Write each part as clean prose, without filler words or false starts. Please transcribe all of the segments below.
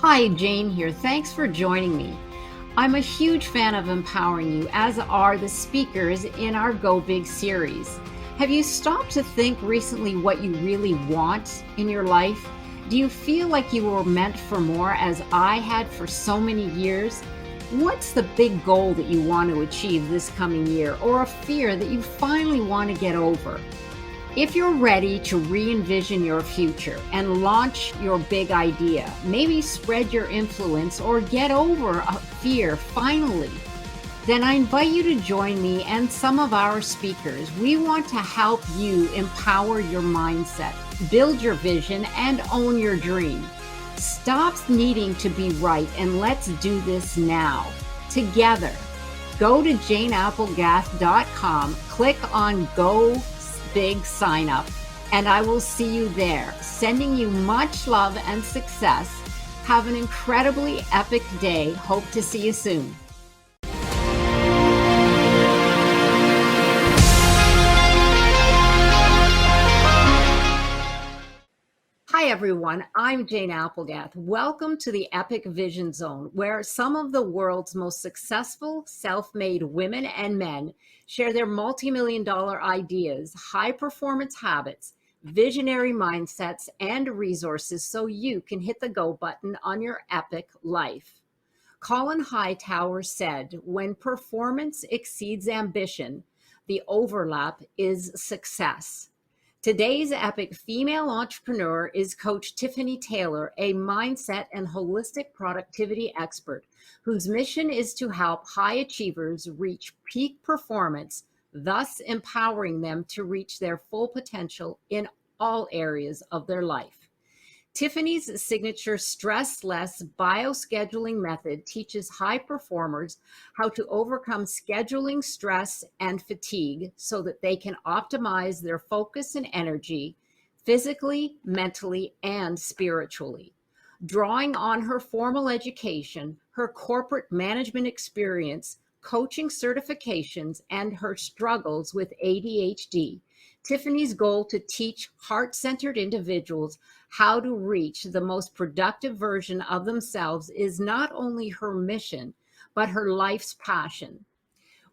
Hi, Jane here. Thanks for joining me. I'm a huge fan of empowering you, as are the speakers in our Go Big series. Have you stopped to think recently what you really want in your life? Do you feel like you were meant for more, as I had for so many years? What's the big goal that you want to achieve this coming year, or a fear that you finally want to get over? If you're ready to re-envision your future and launch your big idea, maybe spread your influence or get over a fear finally, then I invite you to join me and some of our speakers. We want to help you empower your mindset, build your vision, and own your dream. Stop needing to be right and let's do this now, together. Go to janeapplegath.com, click on Go Big Sign Up, and I will see you there. Sending you much love and success. Have an incredibly epic day. Hope to see you soon. Hi everyone, I'm Jane Applegath. Welcome to the Epic Vision Zone, where some of the world's most successful self-made women and men share their multi-million-dollar ideas, high-performance habits, visionary mindsets, and resources so you can hit the go button on your epic life. Colin Hightower said, "When performance exceeds ambition, the overlap is success." Today's epic female entrepreneur is Coach Tiffany Taylor, a mindset and holistic productivity expert whose mission is to help high achievers reach peak performance, thus empowering them to reach their full potential in all areas of their life. Tiffany's signature stress-less bioscheduling method teaches high performers how to overcome scheduling stress and fatigue so that they can optimize their focus and energy physically, mentally, and spiritually. Drawing on her formal education, her corporate management experience, coaching certifications, and her struggles with ADHD, Tiffany's goal to teach heart-centered individuals how to reach the most productive version of themselves is not only her mission, but her life's passion.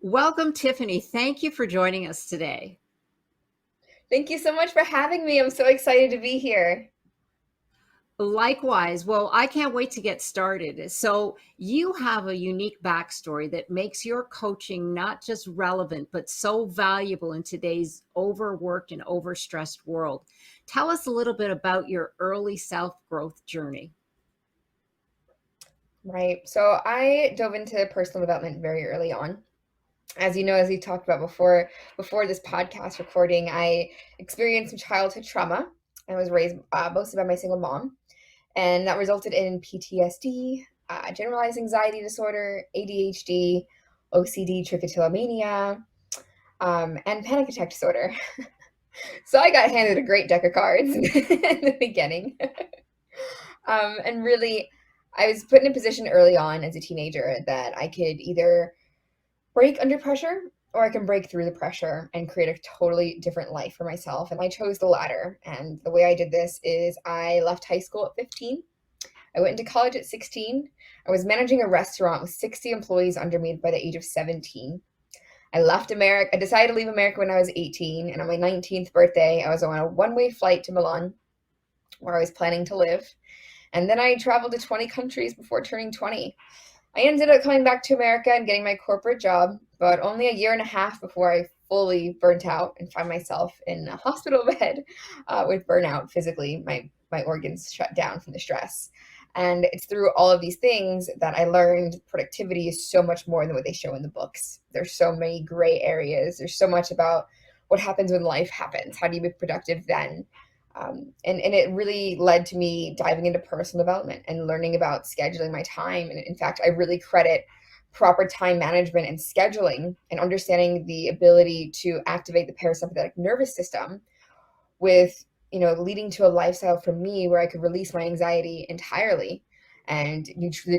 Welcome, Tiffany. Thank you for joining us today. Thank you so much for having me. I'm so excited to be here. Likewise. Well, I can't wait to get started. So you have a unique backstory that makes your coaching not just relevant, but so valuable in today's overworked and overstressed world. Tell us a little bit about your early self-growth journey. Right. So I dove into personal development very early on. As you know, as we talked about before this podcast recording, I experienced some childhood trauma. I was raised mostly by my single mom, and that resulted in PTSD, generalized anxiety disorder, ADHD, OCD, trichotillomania, and panic attack disorder. So I got handed a great deck of cards in the beginning. And really, I was put in a position early on as a teenager that I could either break under pressure or I can break through the pressure and create a totally different life for myself. And I chose the latter. And the way I did this is I left high school at 15. I went into college at 16. I was managing a restaurant with 60 employees under me by the age of 17. I left America. I decided to leave America when I was 18. And on my 19th birthday, I was on a one-way flight to Milan, where I was planning to live. And then I traveled to 20 countries before turning 20. I ended up coming back to America and getting my corporate job, but only a year and a half before I fully burnt out and found myself in a hospital bed with burnout physically. My organs shut down from the stress. And it's through all of these things that I learned productivity is so much more than what they show in the books. There's so many gray areas. There's so much about what happens when life happens. How do you be productive then? And it really led to me diving into personal development and learning about scheduling my time. And in fact, I really credit proper time management and scheduling and understanding the ability to activate the parasympathetic nervous system with, leading to a lifestyle for me where I could release my anxiety entirely. And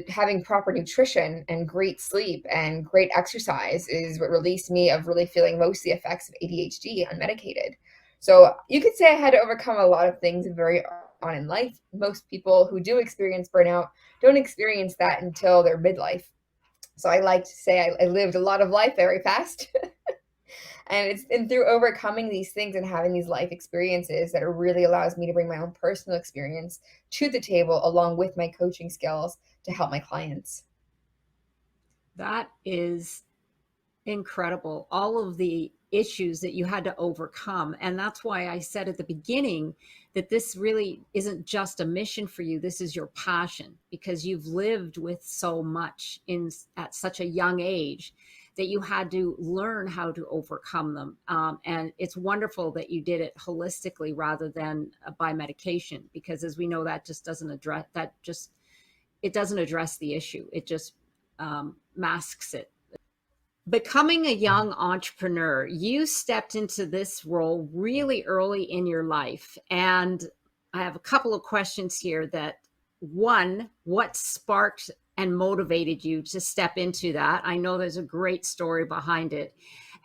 having proper nutrition and great sleep and great exercise is what released me of really feeling most of the effects of ADHD unmedicated. So you could say I had to overcome a lot of things very on in life. Most people who do experience burnout don't experience that until their midlife. So I like to say I lived a lot of life very fast. And through overcoming these things and having these life experiences that it really allows me to bring my own personal experience to the table along with my coaching skills to help my clients. That is incredible. All of the issues that you had to overcome. And that's why I said at the beginning that this really isn't just a mission for you. This is your passion, because you've lived with so much at such a young age that you had to learn how to overcome them. And it's wonderful that you did it holistically rather than by medication, because as we know, that just doesn't address it doesn't address the issue. It just masks it. Becoming a young entrepreneur, you stepped into this role really early in your life. And I have a couple of questions here. That one, what sparked and motivated you to step into that? I know there's a great story behind it.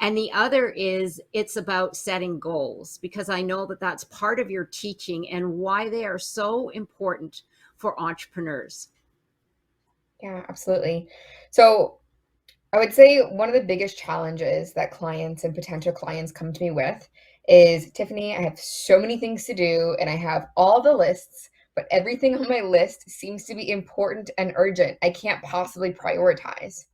And the other is, it's about setting goals, because I know that that's part of your teaching and why they are so important for entrepreneurs. Yeah, absolutely. So I would say one of the biggest challenges that clients and potential clients come to me with is, Tiffany, I have so many things to do and I have all the lists, but everything on my list seems to be important and urgent. I can't possibly prioritize.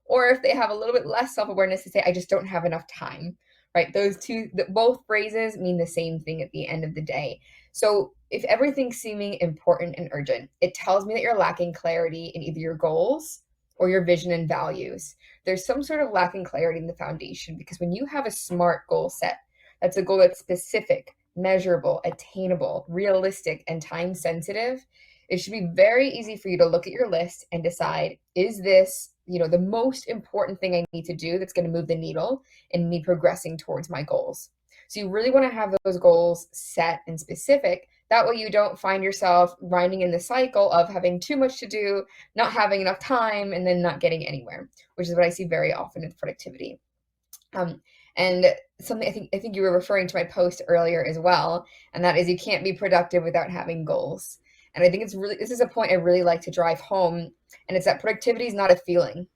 Or if they have a little bit less self-awareness, to say, I just don't have enough time, right? Those two, both phrases mean the same thing at the end of the day. So if everything's seeming important and urgent, it tells me that you're lacking clarity in either your goals or your vision and values. There's some sort of lacking clarity in the foundation, because when you have a SMART goal set, that's a goal that's specific, measurable, attainable, realistic, and time sensitive, it should be very easy for you to look at your list and decide, is this, the most important thing I need to do that's going to move the needle in me progressing towards my goals. So you really want to have those goals set and specific. That way you don't find yourself grinding in the cycle of having too much to do, not having enough time, and then not getting anywhere, which is what I see very often with productivity. And something I think you were referring to my post earlier as well, and that is, you can't be productive without having goals. And I think this is a point I really like to drive home, and it's that productivity is not a feeling,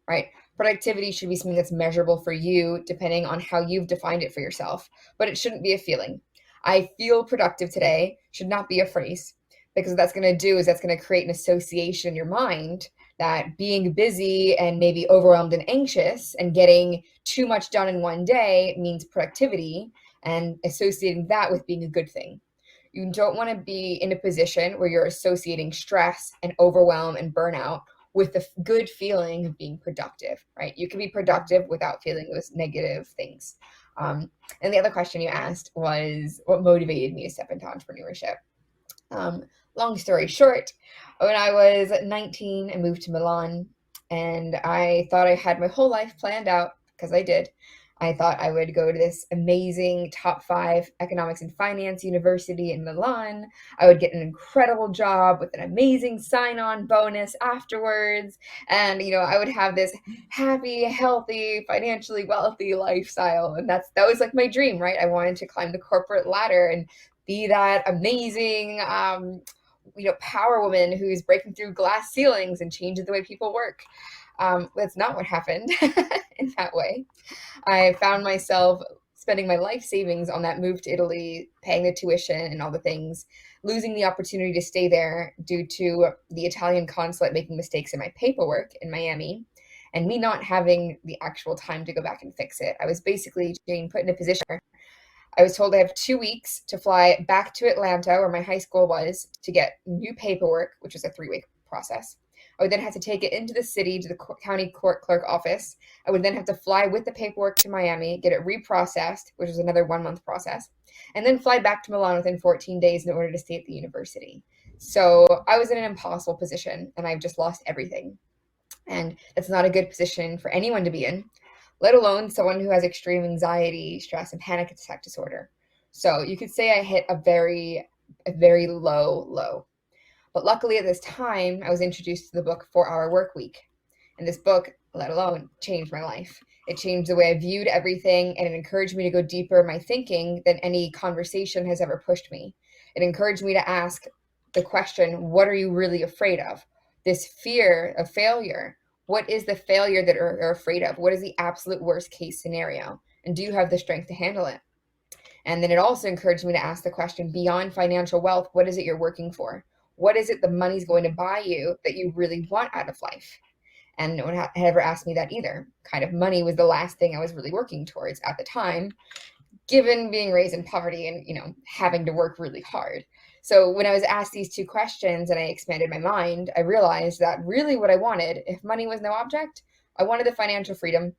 right? Productivity should be something that's measurable for you, depending on how you've defined it for yourself, but it shouldn't be a feeling. I feel productive today should not be a phrase, because what that's going to do is that's going to create an association in your mind that being busy and maybe overwhelmed and anxious and getting too much done in one day means productivity, and associating that with being a good thing. You don't want to be in a position where you're associating stress and overwhelm and burnout with the good feeling of being productive, right? You can be productive without feeling those negative things. And the other question you asked was, what motivated me to step into entrepreneurship? Long story short, when I was 19, I moved to Milan, and I thought I had my whole life planned out, because I did. I thought I would go to this amazing top 5 economics and finance university in Milan. I would get an incredible job with an amazing sign-on bonus afterwards. And, I would have this happy, healthy, financially wealthy lifestyle. And that was like my dream, right? I wanted to climb the corporate ladder and be that amazing, power woman who's breaking through glass ceilings and changing the way people work. That's not what happened in that way. I found myself spending my life savings on that move to Italy, paying the tuition and all the things, losing the opportunity to stay there due to the Italian consulate making mistakes in my paperwork in Miami, and me not having the actual time to go back and fix it. I was basically being put in a position where I was told I have 2 weeks to fly back to Atlanta, where my high school was, to get new paperwork, which was a 3-week process. I would then have to take it into the city to the county court clerk office. I would then have to fly with the paperwork to Miami, get it reprocessed, which was another 1-month process, and then fly back to Milan within 14 days in order to stay at the university. So I was in an impossible position, and I've just lost everything. And that's not a good position for anyone to be in, let alone someone who has extreme anxiety, stress, and panic attack disorder. So you could say I hit a very low low. But luckily at this time, I was introduced to the book 4-Hour Work Week. And this book, let alone, changed my life. It changed the way I viewed everything, and it encouraged me to go deeper in my thinking than any conversation has ever pushed me. It encouraged me to ask the question, what are you really afraid of? This fear of failure. What is the failure that you're afraid of? What is the absolute worst case scenario? And do you have the strength to handle it? And then it also encouraged me to ask the question, beyond financial wealth, what is it you're working for? What is it the money's going to buy you that you really want out of life? And no one had ever asked me that either. Kind of money was the last thing I was really working towards at the time, given being raised in poverty and, having to work really hard. So when I was asked these two questions and I expanded my mind, I realized that really what I wanted, if money was no object, I wanted the financial freedom,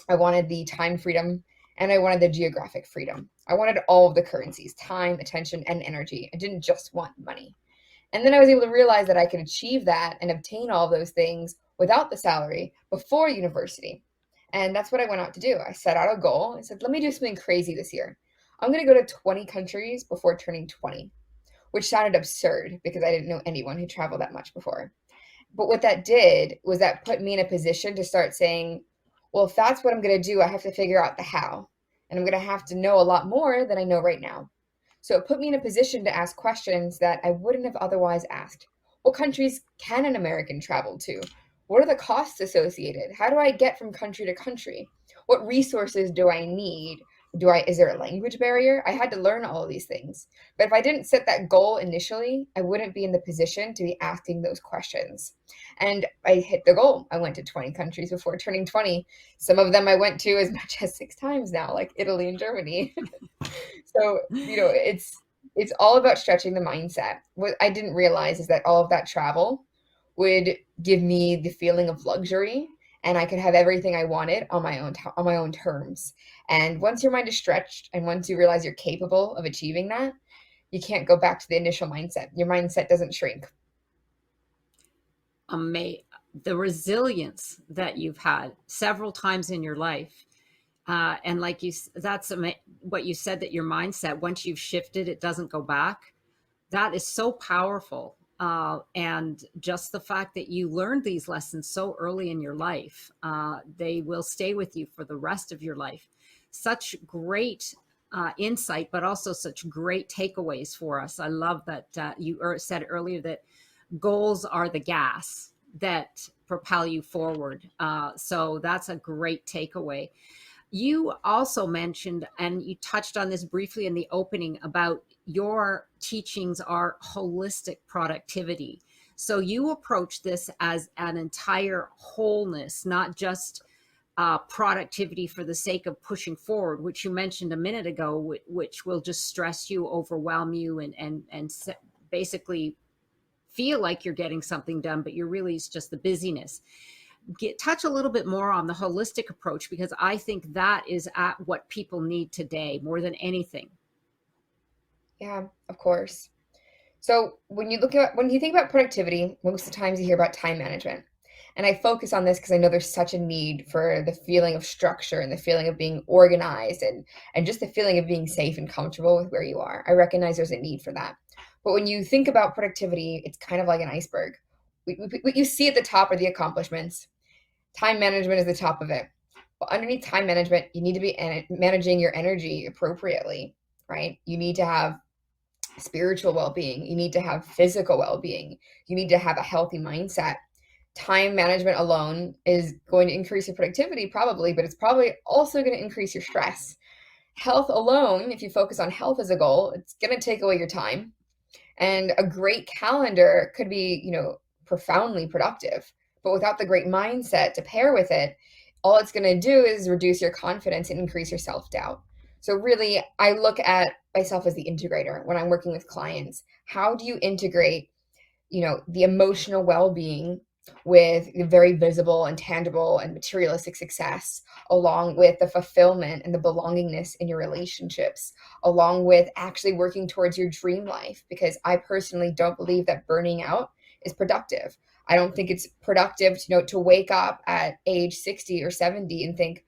I wanted the time freedom, and I wanted the geographic freedom. I wanted all of the currencies, time, attention, and energy. I didn't just want money. And then I was able to realize that I could achieve that and obtain all those things without the salary before university. And that's what I went out to do. I set out a goal. I said, let me do something crazy this year. I'm going to go to 20 countries before turning 20, which sounded absurd because I didn't know anyone who traveled that much before. But what that did was that put me in a position to start saying, well, if that's what I'm going to do, I have to figure out the how. And I'm going to have to know a lot more than I know right now. So it put me in a position to ask questions that I wouldn't have otherwise asked. What countries can an American travel to? What are the costs associated? How do I get from country to country? What resources do I need? Is there a language barrier? I had to learn all of these things. But if I didn't set that goal initially, I wouldn't be in the position to be asking those questions. And I hit the goal. I went to 20 countries before turning 20. Some of them I went to as much as 6 times now, like Italy and Germany. So, it's all about stretching the mindset. What I didn't realize is that all of that travel would give me the feeling of luxury, and I could have everything I wanted on my own terms. And once your mind is stretched and once you realize you're capable of achieving that, you can't go back to the initial mindset. Your mindset doesn't shrink. The resilience that you've had several times in your life. And like that's what you said, that your mindset, once you've shifted, it doesn't go back. That is so powerful. And just the fact that you learned these lessons so early in your life, they will stay with you for the rest of your life. Such great insight, but also such great takeaways for us. I love that you said earlier that goals are the gas that propel you forward. So that's a great takeaway. You also mentioned, and you touched on this briefly in the opening, about your teachings are holistic productivity. So you approach this as an entire wholeness, not just productivity for the sake of pushing forward, which you mentioned a minute ago, which will just stress you, overwhelm you, and basically feel like you're getting something done, but you're really, it's just the busyness. Touch a little bit more on the holistic approach, because I think that is at what people need today more than anything. Yeah, of course. So when you think about productivity, most of the times you hear about time management. And I focus on this because I know there's such a need for the feeling of structure and the feeling of being organized and just the feeling of being safe and comfortable with where you are. I recognize there's a need for that. But when you think about productivity, it's kind of like an iceberg. What you see at the top are the accomplishments. Time management is the top of it. But underneath time management, you need to be managing your energy appropriately, right? You need to have spiritual well-being. You need to have physical well-being. You need to have a healthy mindset. Time management alone is going to increase your productivity probably, but it's probably also going to increase your stress. Health alone, if you focus on health as a goal, it's going to take away your time. And a great calendar could be, profoundly productive, but without the great mindset to pair with it, all it's going to do is reduce your confidence and increase your self-doubt. So really, I look at myself as the integrator when I'm working with clients. How do you integrate, the emotional well-being with the very visible and tangible and materialistic success, along with the fulfillment and the belongingness in your relationships, along with actually working towards your dream life? Because I personally don't believe that burning out is productive. I don't think it's productive to wake up at age 60 or 70 and think,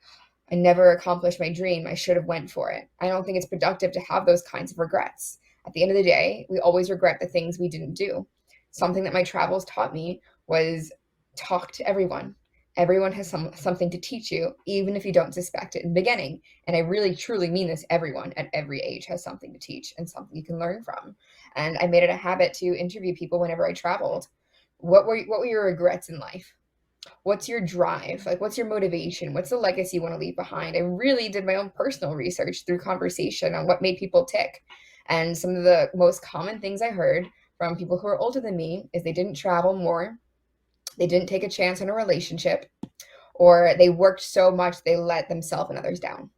I never accomplished my dream, I should have went for it. I don't think it's productive to have those kinds of regrets. At the end of the day, we always regret the things we didn't do. Something that my travels taught me was talk to everyone. Everyone has something to teach you, even if you don't suspect it in the beginning. And I really, truly mean this. Everyone at every age has something to teach and something you can learn from. And I made it a habit to interview people whenever I traveled. What were your regrets in life? What's your drive? Like, what's your motivation? What's the legacy you want to leave behind? I really did my own personal research through conversation on what made people tick. And some of the most common things I heard from people who are older than me is they didn't travel more, they didn't take a chance on a relationship, or they worked so much they let themselves and others down,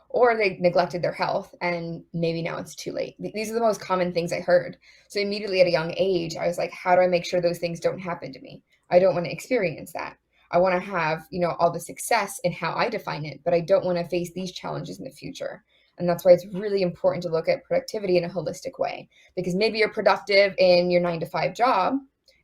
or they neglected their health and maybe now it's too late. These are the most common things I heard. So immediately at a young age, I was like, how do I make sure those things don't happen to me? I don't want to experience that. I want to have, all the success in how I define it, but I don't want to face these challenges in the future. And that's why it's really important to look at productivity in a holistic way, because maybe you're productive in your 9 to 5 job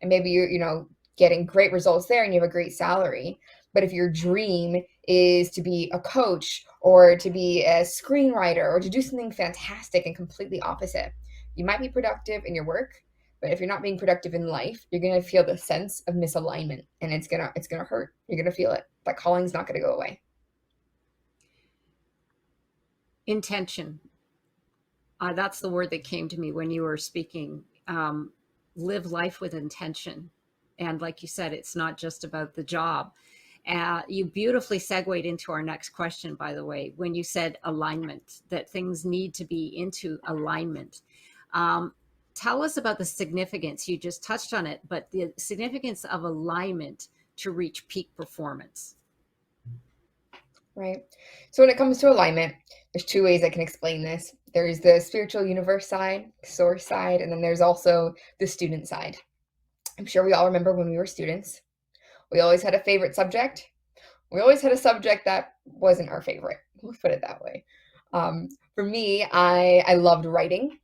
and maybe you're, getting great results there and you have a great salary. But if your dream is to be a coach or to be a screenwriter or to do something fantastic and completely opposite, you might be productive in your work, but if you're not being productive in life, you're going to feel the sense of misalignment, and it's going to hurt. You're going to feel it. That calling's not going to go away. Intention. That's the word that came to me when you were speaking. Live life with intention. And like you said, it's not just about the job. You beautifully segued into our next question, by the way, when you said alignment, that things need to be into alignment. Tell us about the significance. You just touched on it, but the significance of alignment to reach peak performance. Right. So when it comes to alignment, there's 2 ways I can explain this. There's the spiritual universe side, source side, and then there's also the student side. I'm sure we all remember when we were students, we always had a favorite subject. We always had a subject that wasn't our favorite. We'll put it that way. For me, I loved writing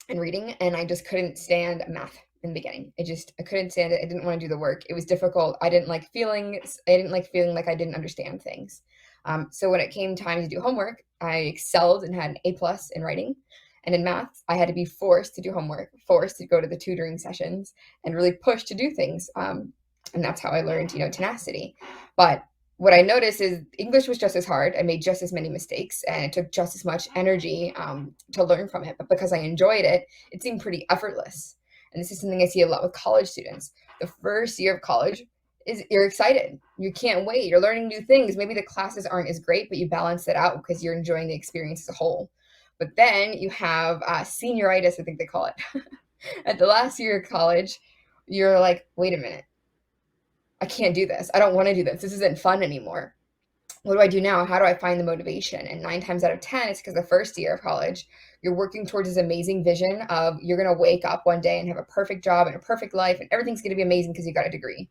and reading, and I just couldn't stand math in the beginning. I couldn't stand it. I didn't want to do the work. It was difficult. I didn't like feeling like I didn't understand things. So when it came time to do homework, I excelled and had an A+ in writing. And in math, I had to be forced to do homework, forced to go to the tutoring sessions and really push to do things. And that's how I learned, tenacity. But what I noticed is English was just as hard. I made just as many mistakes and it took just as much energy to learn from it. But because I enjoyed it, it seemed pretty effortless. And this is something I see a lot with college students. The first year of college is you're excited. You can't wait. You're learning new things. Maybe the classes aren't as great, but you balance it out because you're enjoying the experience as a whole. But then you have senioritis, I think they call it. At the last year of college, you're like, wait a minute. I can't do this. I don't want to do this. This isn't fun anymore. What do I do now? How do I find the motivation? And 9 times out of 10, it's because the first year of college, you're working towards this amazing vision of you're going to wake up one day and have a perfect job and a perfect life and everything's going to be amazing because you got a degree.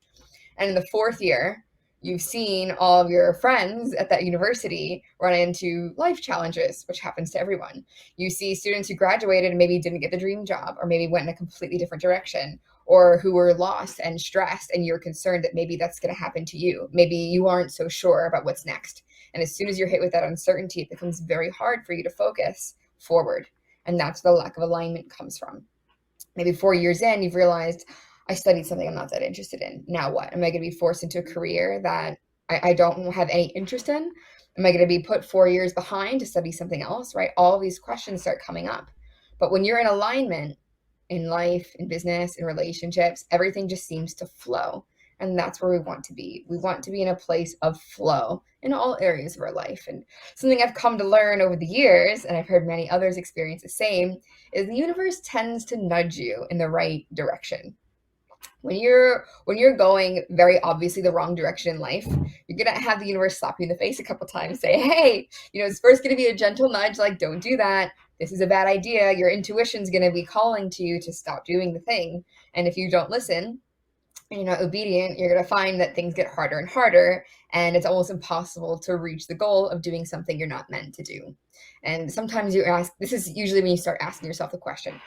And in the 4th year, you've seen all of your friends at that university run into life challenges, which happens to everyone. You see students who graduated and maybe didn't get the dream job, or maybe went in a completely different direction, or who were lost and stressed, and you're concerned that maybe that's going to happen to you. Maybe you aren't so sure about what's next. And as soon as you're hit with that uncertainty, it becomes very hard for you to focus forward. And that's where the lack of alignment comes from. Maybe 4 years in, you've realized, I studied something I'm not that interested in. Now what? Am I going to be forced into a career that I don't have any interest in? Am I going to be put 4 years behind to study something else, right? All these questions start coming up. But when you're in alignment in life, in business, in relationships, everything just seems to flow. And that's where we want to be. We want to be in a place of flow in all areas of our life. And something I've come to learn over the years, and I've heard many others experience the same, is the universe tends to nudge you in the right direction. When you're going very obviously the wrong direction in life, you're gonna have the universe slap you in the face a couple times, say, hey, it's first gonna be a gentle nudge, like, don't do that. This is a bad idea. Your intuition's gonna be calling to you to stop doing the thing. And if you don't listen and you're not obedient, you're gonna find that things get harder and harder, and it's almost impossible to reach the goal of doing something you're not meant to do. And sometimes you ask, this is usually when you start asking yourself the question,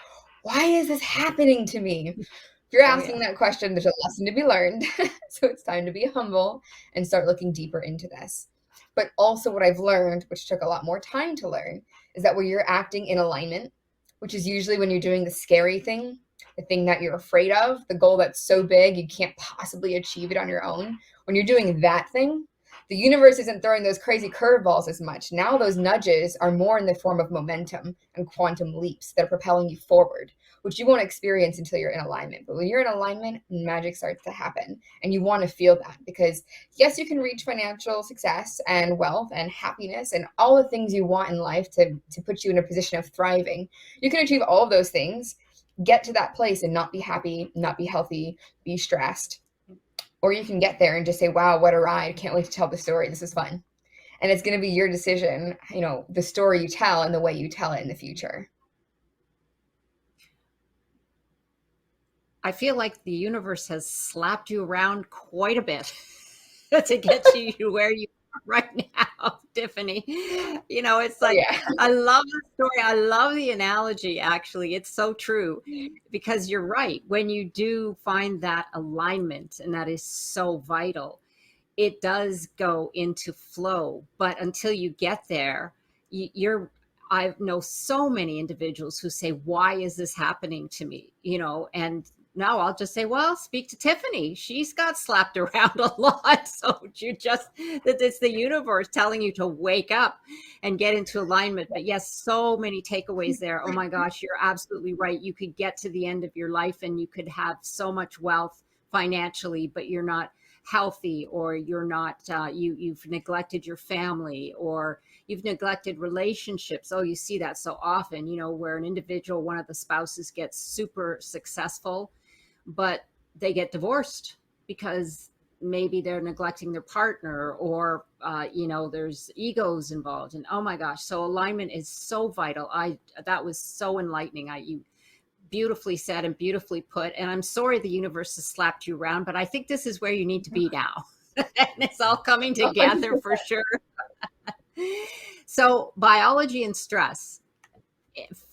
why is this happening to me? If you're asking that question, there's a lesson to be learned. So it's time to be humble and start looking deeper into this. But also what I've learned, which took a lot more time to learn, is that when you're acting in alignment, which is usually when you're doing the scary thing, the thing that you're afraid of, the goal that's so big you can't possibly achieve it on your own. When you're doing that thing, the universe isn't throwing those crazy curveballs as much. Now those nudges are more in the form of momentum and quantum leaps that are propelling you forward, which you won't experience until you're in alignment. But when you're in alignment, magic starts to happen. And you want to feel that, because yes, you can reach financial success and wealth and happiness and all the things you want in life to put you in a position of thriving. You can achieve all of those things, get to that place and not be happy, not be healthy, be stressed. Or you can get there and just say, wow, what a ride. Can't wait to tell the story. This is fun. And it's going to be your decision, the story you tell and the way you tell it in the future. I feel like the universe has slapped you around quite a bit to get you to where you are right now, Tiffany. It's Oh, like, yeah. I love the story. I love the analogy, actually. It's so true, because you're right. When you do find that alignment, and that is so vital, it does go into flow. But until you get there, you're I know so many individuals who say, why is this happening to me? And now I'll just say, well, speak to Tiffany. She's got slapped around a lot. So that it's the universe telling you to wake up and get into alignment. But yes, so many takeaways there. Oh my gosh, you're absolutely right. You could get to the end of your life and you could have so much wealth financially, but you're not healthy, or you're not you've neglected your family, or you've neglected relationships. Oh, you see that so often, where an individual, one of the spouses, gets super successful, but they get divorced because maybe they're neglecting their partner, or there's egos involved. And oh my gosh, so alignment is so vital. That was so enlightening. You beautifully said and beautifully put. And I'm sorry the universe has slapped you around, but I think this is where you need to be now. And it's all coming together for sure. So, biology and stress,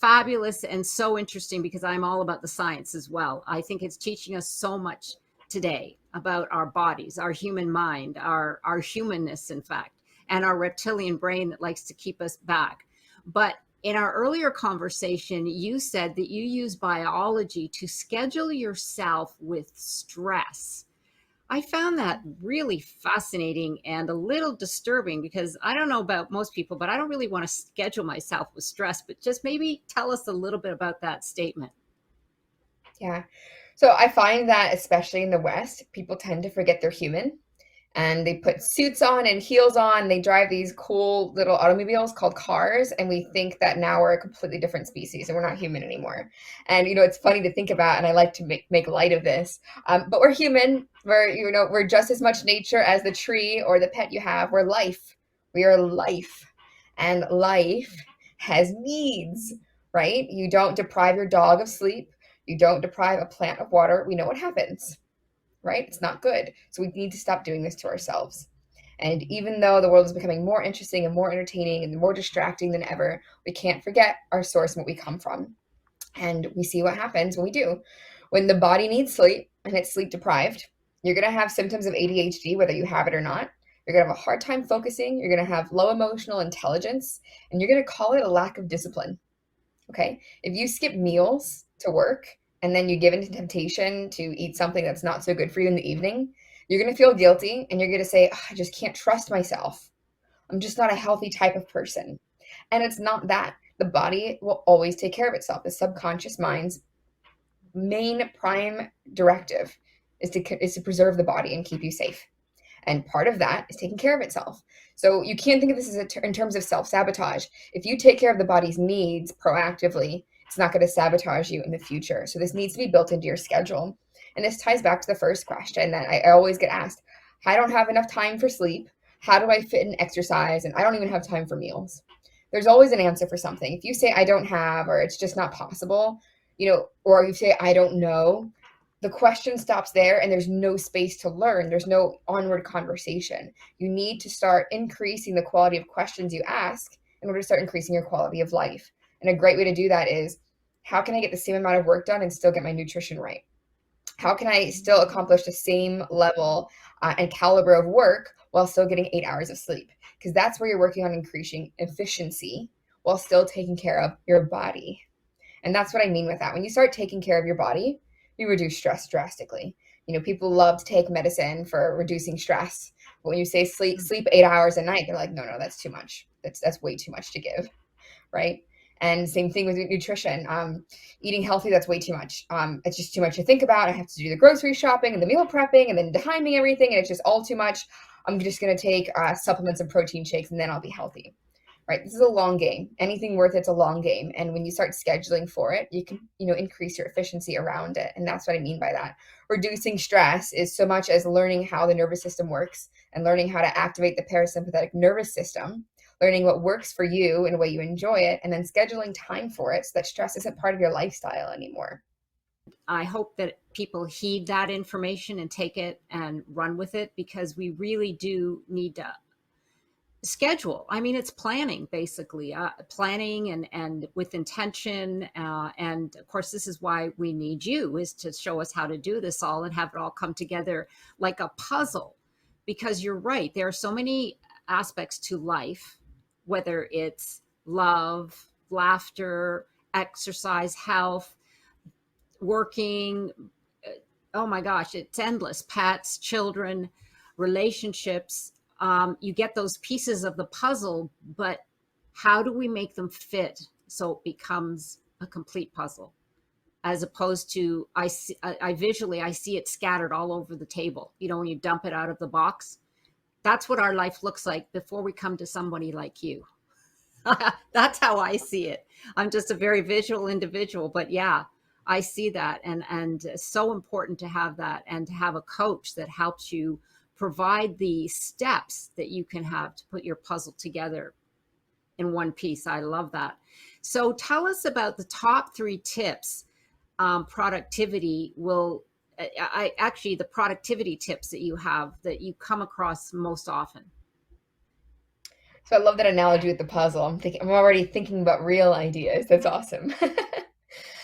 fabulous and so interesting, because I'm all about the science as well. I think it's teaching us so much today about our bodies, our human mind, our humanness, in fact, and our reptilian brain that likes to keep us back. But in our earlier conversation, you said that you use biology to schedule yourself with stress. I found that really fascinating and a little disturbing, because I don't know about most people, but I don't really want to schedule myself with stress. But just maybe tell us a little bit about that statement. Yeah. So I find that especially in the West, people tend to forget they're human, and they put suits on and heels on. They drive these cool little automobiles called cars, and we think that now we're a completely different species and we're not human anymore. And it's funny to think about, and I like to make light of this. But we're human. We're just as much nature as the tree or the pet you have. We're life. We are life, and life has needs, right? You don't deprive your dog of sleep. You don't deprive a plant of water. We know what happens, right? It's not good. So we need to stop doing this to ourselves. And even though the world is becoming more interesting and more entertaining and more distracting than ever, we can't forget our source and what we come from. And we see what happens when we do. When the body needs sleep and it's sleep deprived, you're going to have symptoms of ADHD, whether you have it or not. You're going to have a hard time focusing. You're going to have low emotional intelligence, and you're going to call it a lack of discipline. Okay. If you skip meals to work and then you give into temptation to eat something that's not so good for you in the evening, you're going to feel guilty and you're going to say, oh, I just can't trust myself. I'm just not a healthy type of person. And it's not that. The body will always take care of itself. The subconscious mind's main prime directive is to preserve the body and keep you safe. And part of that is taking care of itself. So you can't think of this as in terms of self-sabotage. If you take care of the body's needs proactively, it's not going to sabotage you in the future. So this needs to be built into your schedule. And this ties back to the first question that I always get asked. I don't have enough time for sleep. How do I fit in exercise? And I don't even have time for meals. There's always an answer for something. If you say I don't have, or it's just not possible, or you say I don't know, the question stops there and there's no space to learn. There's no onward conversation. You need to start increasing the quality of questions you ask in order to start increasing your quality of life. And a great way to do that is, how can I get the same amount of work done and still get my nutrition right? How can I still accomplish the same level and caliber of work while still getting 8 hours of sleep? Because that's where you're working on increasing efficiency while still taking care of your body. And that's what I mean with that. When you start taking care of your body, you reduce stress drastically. People love to take medicine for reducing stress. But when you say sleep 8 hours a night, they're like, no, that's too much. That's way too much to give, right? And same thing with nutrition. Eating healthy, that's way too much. It's just too much to think about. I have to do the grocery shopping and the meal prepping and then timing everything, and it's just all too much. I'm just going to take supplements and protein shakes, and then I'll be healthy, right? This is a long game. Anything worth it's a long game. And when you start scheduling for it, you can, increase your efficiency around it. And that's what I mean by that. Reducing stress is so much as learning how the nervous system works and learning how to activate the parasympathetic nervous system, learning what works for you in a way you enjoy it, and then scheduling time for it so that stress isn't part of your lifestyle anymore. I hope that people heed that information and take it and run with it, because we really do need to schedule. I mean, it's planning, basically, planning and with intention. And of course, this is why we need you, is to show us how to do this all and have it all come together like a puzzle. Because you're right, there are so many aspects to life, whether it's love, laughter, exercise, health, working. Oh my gosh, it's endless. Pets, children, relationships. You get those pieces of the puzzle, but how do we make them fit so it becomes a complete puzzle? As opposed to, I see it scattered all over the table. When you dump it out of the box, that's what our life looks like before we come to somebody like you. That's how I see it. I'm just a very visual individual, but yeah, I see that. And it's so important to have that, and to have a coach that helps you provide the steps that you can have to put your puzzle together in one piece. I love that. So tell us about the top 3 tips. Productivity will, the productivity tips that you have that you come across most often. So I love that analogy with the puzzle. I'm already thinking about real ideas. That's awesome.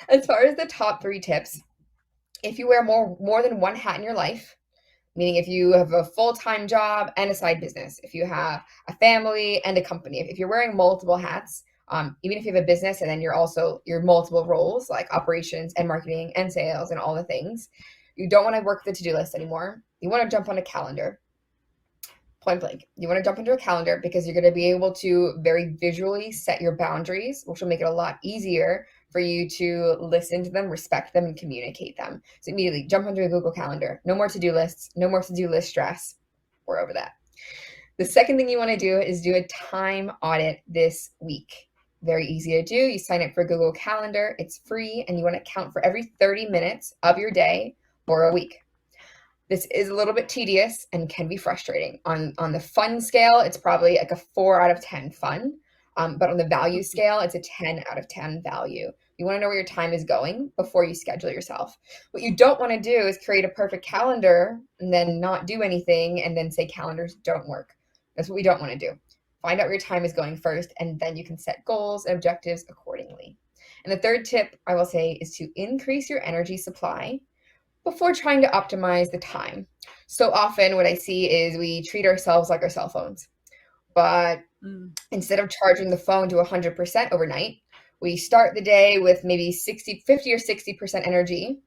As far as the top 3 tips, if you wear more than one hat in your life, meaning if you have a full-time job and a side business, if you have a family and a company, if you're wearing multiple hats, even if you have a business and then you're multiple roles like operations and marketing and sales and all the things, you don't want to work the to-do list anymore. You want to jump on a calendar. Point blank. You want to jump into a calendar because you're going to be able to very visually set your boundaries, which will make it a lot easier for you to listen to them, respect them, and communicate them. So immediately jump onto a Google Calendar. No more to-do lists, no more to-do list stress. We're over that. The second thing you want to do is do a time audit this week. Very easy to do. You sign up for Google Calendar. It's free, and you want to count for every 30 minutes of your day for a week. This is a little bit tedious and can be frustrating. On the fun scale, it's probably like a 4 out of 10 fun. But on the value scale, it's a 10 out of 10 value. You want to know where your time is going before you schedule yourself. What you don't want to do is create a perfect calendar and then not do anything and then say calendars don't work. That's what we don't want to do. Find out where your time is going first, and then you can set goals and objectives accordingly. And the third tip I will say is to increase your energy supply before trying to optimize the time. So often what I see is we treat ourselves like our cell phones. But instead of charging the phone to 100% overnight, we start the day with maybe 50 or 60% energy.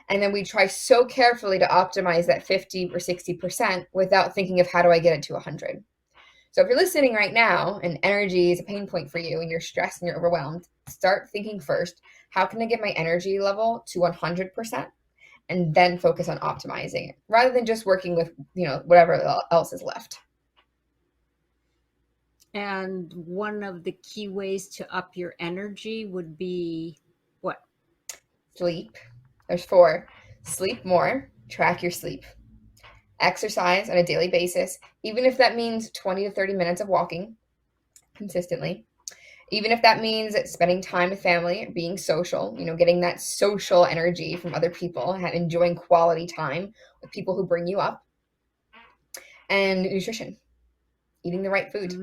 And then we try so carefully to optimize that 50 or 60% without thinking of how do I get it to 100. So if you're listening right now and energy is a pain point for you and you're stressed and you're overwhelmed, start thinking first, how can I get my energy level to 100%? And then focus on optimizing it rather than just working with, whatever else is left. And one of the key ways to up your energy would be what? Sleep. There's 4. Sleep more. Track your sleep. Exercise on a daily basis, even if that means 20 to 30 minutes of walking consistently. Even if that means spending time with family, being social, getting that social energy from other people, enjoying quality time with people who bring you up. And nutrition. Eating the right food.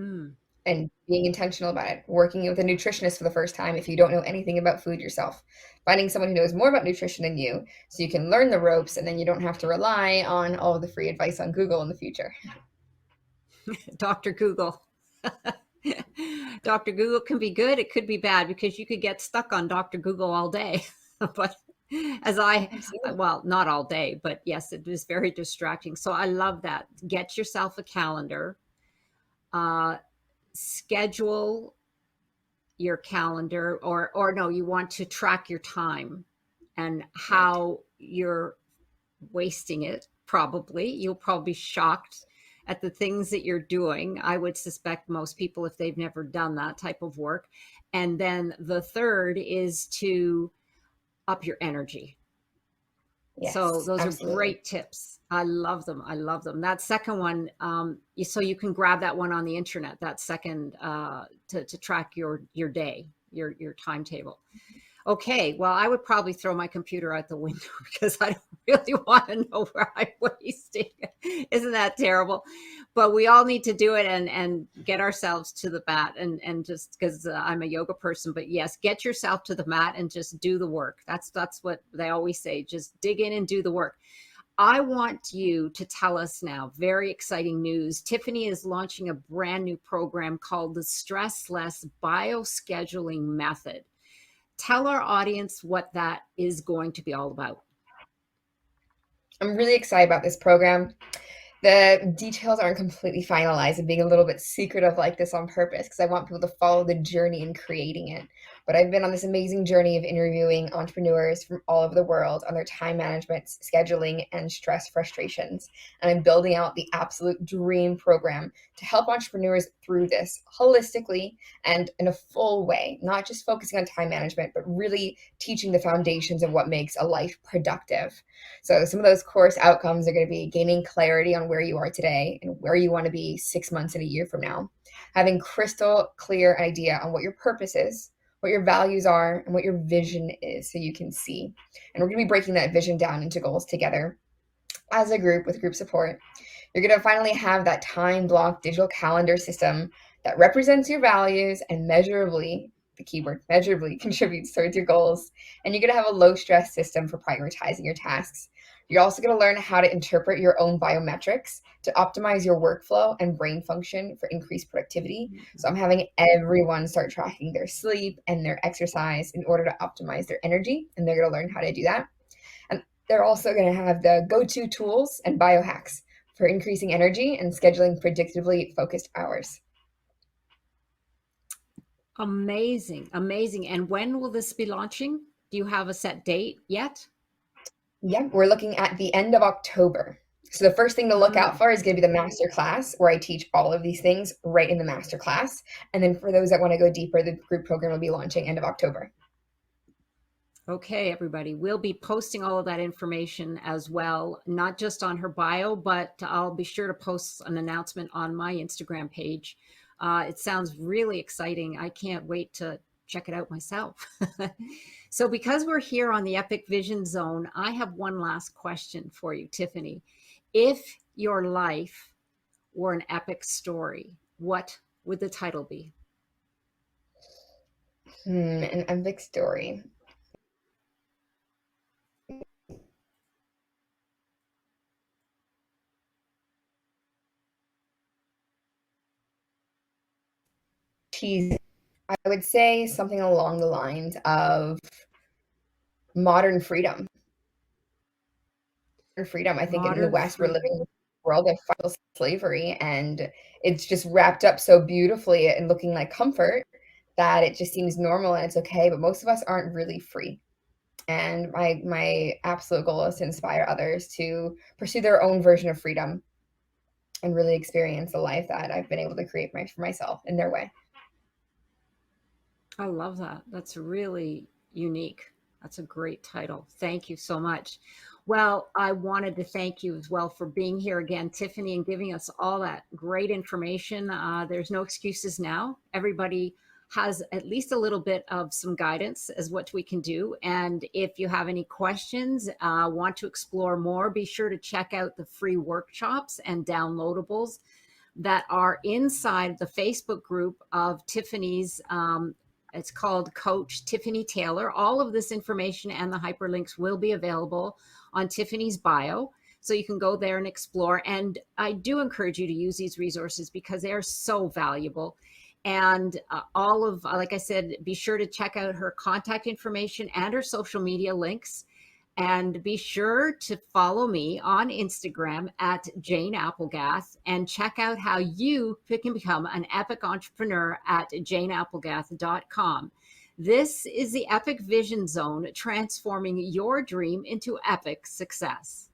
And being intentional about it, working with a nutritionist for the first time if you don't know anything about food yourself, finding someone who knows more about nutrition than you so you can learn the ropes and then you don't have to rely on all of the free advice on Google in the future. Dr. Google. Dr. Google can be good. It could be bad because you could get stuck on Dr. Google all day. But as Absolutely. well, not all day, but yes, it is very distracting. So I love that. Get yourself a calendar, uh, schedule your calendar, or no, you want to track your time and Right. how you're wasting it. Probably you'll probably be shocked at the things that you're doing. I would suspect most people, if they've never done that type of work. And then the third is to up your energy. So Yes, those are absolutely. great tips. I love them. I love them. That second one, so you can grab that one on the internet. That second, to track your day, your timetable. Okay, well, I would probably throw my computer out the window because I don't really want to know where I'm wasting. Isn't that terrible? But we all need to do it and get ourselves to the mat, and just because I'm a yoga person, but yes, get yourself to the mat and just do the work. That's what they always say. Just dig in and do the work. I want you to tell us now, very exciting news. Tiffany is launching a brand new program called the Stress Less Bioscheduling Method. Tell our audience what that is going to be all about. I'm really excited about this program. The details aren't completely finalized and being a little bit secretive like this on purpose because I want people to follow the journey in creating it. But I've been on this amazing journey of interviewing entrepreneurs from all over the world on their time management, scheduling, and stress frustrations. And I'm building out the absolute dream program to help entrepreneurs through this holistically and in a full way, not just focusing on time management, but really teaching the foundations of what makes a life productive. So some of those course outcomes are going to be gaining clarity on where you are today and where you want to be 6 months and a year from now, having crystal clear idea on what your purpose is, what your values are, and what your vision is so you can see. And we're going to be breaking that vision down into goals together as a group with group support. You're going to finally have that time block digital calendar system that represents your values and measurably, the keyword measurably, contributes towards your goals. And you're going to have a low stress system for prioritizing your tasks. You're also going to learn how to interpret your own biometrics to optimize your workflow and brain function for increased productivity. So I'm having everyone start tracking their sleep and their exercise in order to optimize their energy. And they're going to learn how to do that. And they're also going to have the go-to tools and biohacks for increasing energy and scheduling predictably focused hours. Amazing, amazing. And when will this be launching? Do you have a set date yet? Yeah, we're looking at the end of October. So the first thing to look out Mm, for is going to be the master class where I teach all of these things right in the master class. And then for those that want to go deeper, the group program will be launching end of October. okay, everybody. We'll be posting all of that information as well, not just on her bio, but I'll be sure to post an announcement on my Instagram page. It sounds really exciting. I can't wait to check it out myself. So, because we're here on the Epic Vision Zone, I have one last question for you, Tiffany. If your life were an epic story, what would the title be? An epic story. Tease. I would say something along the lines of modern freedom. Freedom. I think in the Modern West, we're living freedom. in a world of final slavery, and it's just wrapped up so beautifully and looking like comfort that it just seems normal and it's okay. But most of us aren't really free. And my absolute goal is to inspire others to pursue their own version of freedom and really experience the life that I've been able to create for myself in their way. I love that. That's really unique. That's a great title. Thank you so much. Well, I wanted to thank you as well for being here again, Tiffany, and giving us all that great information. There's no excuses now. Everybody has at least a little bit of some guidance as what we can do. And if you have any questions, want to explore more, be sure to check out the free workshops and downloadables that are inside the Facebook group of Tiffany's. It's called Coach Tiffany Taylor. All of this information and the hyperlinks will be available on Tiffany's bio. So you can go there and explore. And I do encourage you to use these resources because they are so valuable. And all of, like I said, be sure to check out her contact information and her social media links. And be sure to follow me on Instagram at Jane Applegath, and check out how you can become an epic entrepreneur at janeapplegath.com. This is the Epic Vision Zone, transforming your dream into epic success.